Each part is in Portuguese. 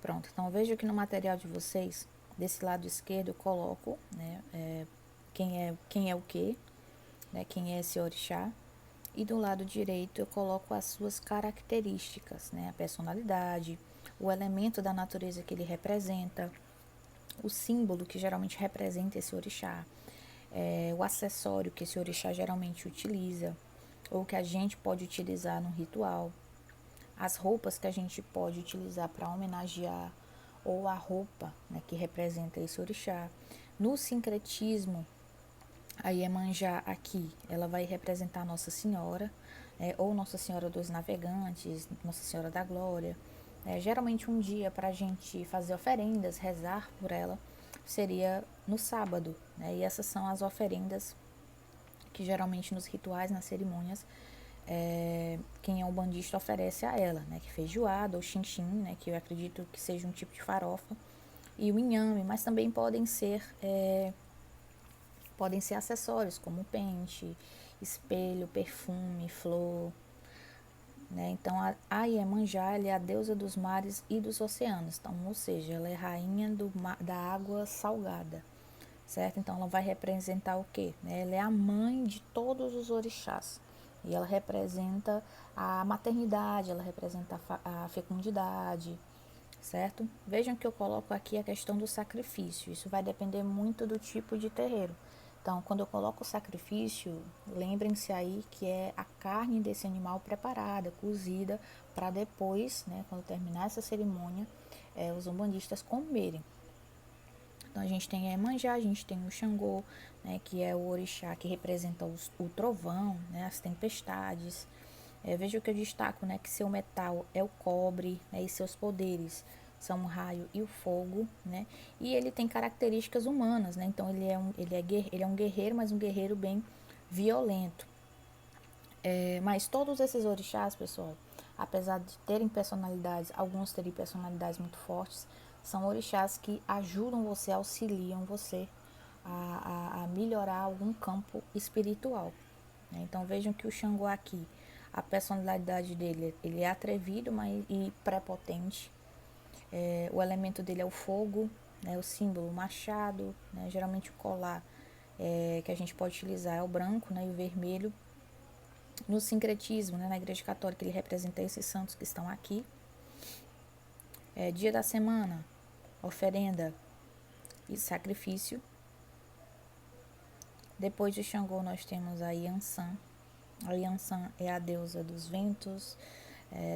Pronto, então vejo que no material de vocês, desse lado esquerdo, eu coloco, né, quem é o quê, né, quem é esse orixá. E do lado direito eu coloco as suas características, né, a personalidade, o elemento da natureza que ele representa, o símbolo que geralmente representa esse orixá, o acessório que esse orixá geralmente utiliza, ou que a gente pode utilizar no ritual, as roupas que a gente pode utilizar para homenagear, ou a roupa, né, que representa esse orixá. No sincretismo, a Iemanjá aqui, ela vai representar Nossa Senhora, ou Nossa Senhora dos Navegantes, Nossa Senhora da Glória. Geralmente um dia para a gente fazer oferendas, rezar por ela, seria no sábado, né? E essas são as oferendas que geralmente nos rituais, nas cerimônias, quem é umbandista oferece a ela, né? Que feijoada ou chinchim, né? Que eu acredito que seja um tipo de farofa, e o inhame, mas também podem ser acessórios como pente, espelho, perfume, flor, né? Então a Iemanjá, ela é a deusa dos mares e dos oceanos, então, ou seja, ela é rainha da água salgada, certo? Então ela vai representar o quê? Ela é a mãe de todos os orixás e ela representa a maternidade, ela representa a fecundidade, certo? Vejam que eu coloco aqui a questão do sacrifício, isso vai depender muito do tipo de terreiro. Então, quando eu coloco o sacrifício, lembrem-se aí que é a carne desse animal preparada, cozida, para depois, né, quando terminar essa cerimônia, os umbandistas comerem. Então, a gente tem a Iemanjá, a gente tem o Xangô, né, que é o orixá que representa o trovão, né, as tempestades. Veja que eu destaco, né, que seu metal é o cobre, né, e seus poderes são o raio e o fogo, né, e ele tem características humanas, né, então ele é um guerreiro, mas um guerreiro bem violento. Mas todos esses orixás, pessoal, apesar de terem personalidades, alguns terem personalidades muito fortes, são orixás que ajudam você, auxiliam você a melhorar algum campo espiritual, né? Então vejam que o Xangô aqui, a personalidade dele, ele é atrevido e prepotente. O elemento dele é o fogo, né? O símbolo, o machado, né? Geralmente o colar que a gente pode utilizar é o branco, né? E o vermelho. No sincretismo, né? Na Igreja Católica, ele representa esses santos que estão aqui. Dia da semana, oferenda e sacrifício. Depois de Xangô, nós temos a Yansan. A Yansan é a deusa dos ventos,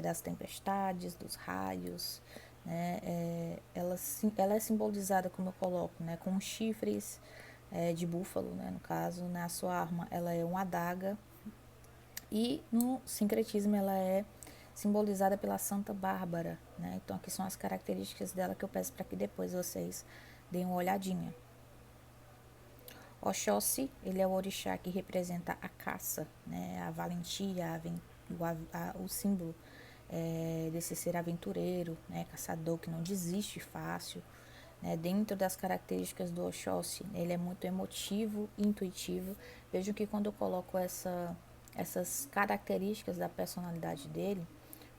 das tempestades, dos raios, né? Ela é simbolizada, como eu coloco, né? Com chifres de búfalo, né? No caso, né? A sua arma, ela é uma adaga. E no sincretismo, ela é simbolizada pela Santa Bárbara, né? Então, aqui são as características dela que eu peço para que depois vocês deem uma olhadinha. Oxóssi, ele é o orixá que representa a caça, né, a valentia, o símbolo desse ser aventureiro, né, caçador que não desiste fácil. Né, dentro das características do Oxóssi, ele é muito emotivo e intuitivo. Vejam que quando eu coloco essas características da personalidade dele,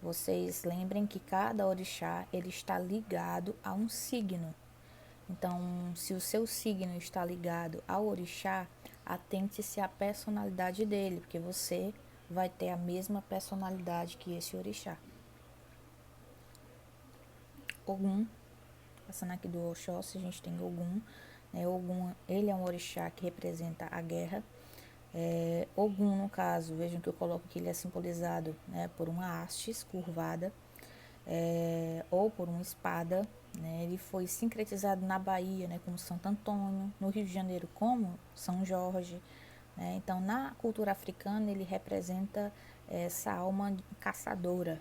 vocês lembrem que cada orixá ele está ligado a um signo. Então, se o seu signo está ligado ao orixá, atente-se à personalidade dele, porque você vai ter a mesma personalidade que esse orixá. Ogum, passando aqui do Oxóssi, a gente tem Ogum. Ogum, ele é um orixá que representa a guerra. Ogum, no caso, vejam que eu coloco que ele é simbolizado, né, por uma haste curvada, ou por uma espada, né? Ele foi sincretizado na Bahia, né, como Santo Antônio, no Rio de Janeiro como São Jorge, né? Então, na cultura africana, ele representa essa alma caçadora.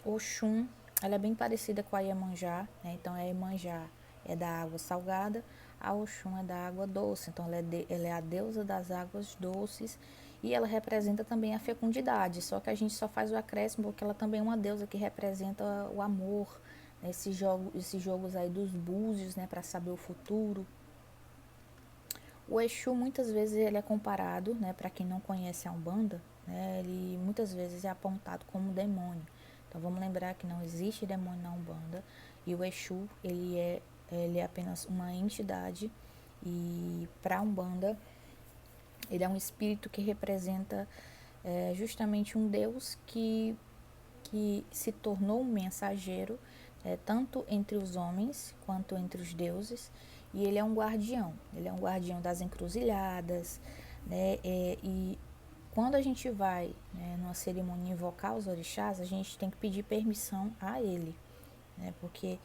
Oxum, ela é bem parecida com a Iemanjá, né? Então a Iemanjá é da água salgada, a Oxum é da água doce, então ela é a deusa das águas doces e ela representa também a fecundidade, só que a gente só faz o acréscimo porque ela também é uma deusa que representa o amor, né? Esses jogos aí dos búzios, né, para saber o futuro. O Exu muitas vezes ele é comparado, né, para quem não conhece a Umbanda, né, ele muitas vezes é apontado como um demônio. Então vamos lembrar que não existe demônio na Umbanda, e o Exu, ele é apenas uma entidade, e para a Umbanda ele é um espírito que representa justamente um Deus que se tornou um mensageiro, tanto entre os homens quanto entre os deuses, e ele é um guardião das encruzilhadas, né? E quando a gente vai, né, numa cerimônia invocar os orixás, a gente tem que pedir permissão a ele, né? Porque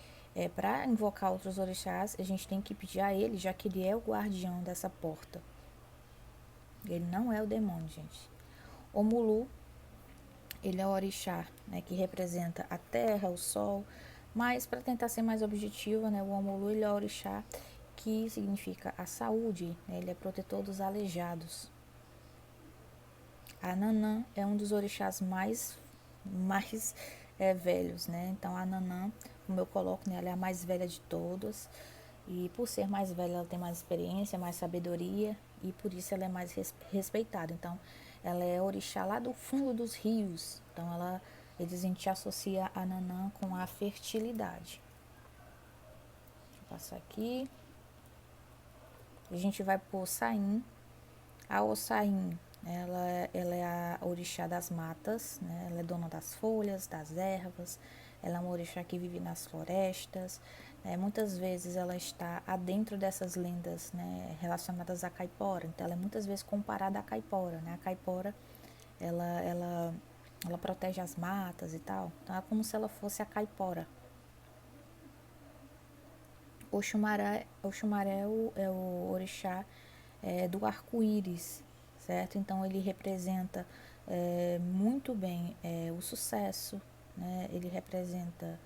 para invocar outros orixás, a gente tem que pedir a ele, já que ele é o guardião dessa porta. Ele não é o demônio, gente. O Mulu, ele é o orixá, né, que representa a terra, o sol, mas para tentar ser mais objetiva, né, o Omulu, ele é o orixá que significa a saúde, né, ele é protetor dos aleijados. A Nanã é um dos orixás mais velhos, né, então a Nanã, como eu coloco, né, ela é a mais velha de todas, e por ser mais velha ela tem mais experiência, mais sabedoria, e por isso ela é mais respeitada. Então ela é orixá lá do fundo dos rios, então a gente associa a Nanã com a fertilidade. Deixa eu passar aqui. A gente vai pro Ossain. A Ossain, ela é a orixá das matas, né? Ela é dona das folhas, das ervas, ela é uma orixá que vive nas florestas, né? Muitas vezes ela está adentro dessas lendas, né, relacionadas à caipora, então ela é muitas vezes comparada à caipora, né? A caipora, ela, ela, ela protege as matas e tal, então é como se ela fosse a caipora. Oxumaré é o orixá do arco-íris, certo? Então ele representa muito bem o sucesso, né? Ele representa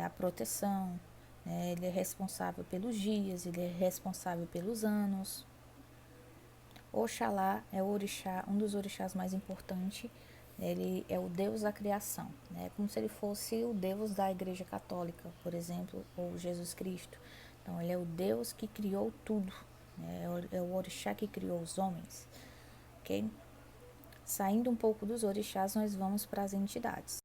a proteção, né? Ele é responsável pelos dias, ele é responsável pelos anos. Oxalá é o orixá, um dos orixás mais importantes. Ele é o Deus da criação, né? Como se ele fosse o Deus da Igreja Católica, por exemplo, ou Jesus Cristo. Então ele é o Deus que criou tudo, né? É o orixá que criou os homens, ok? Saindo um pouco dos orixás, nós vamos para as entidades.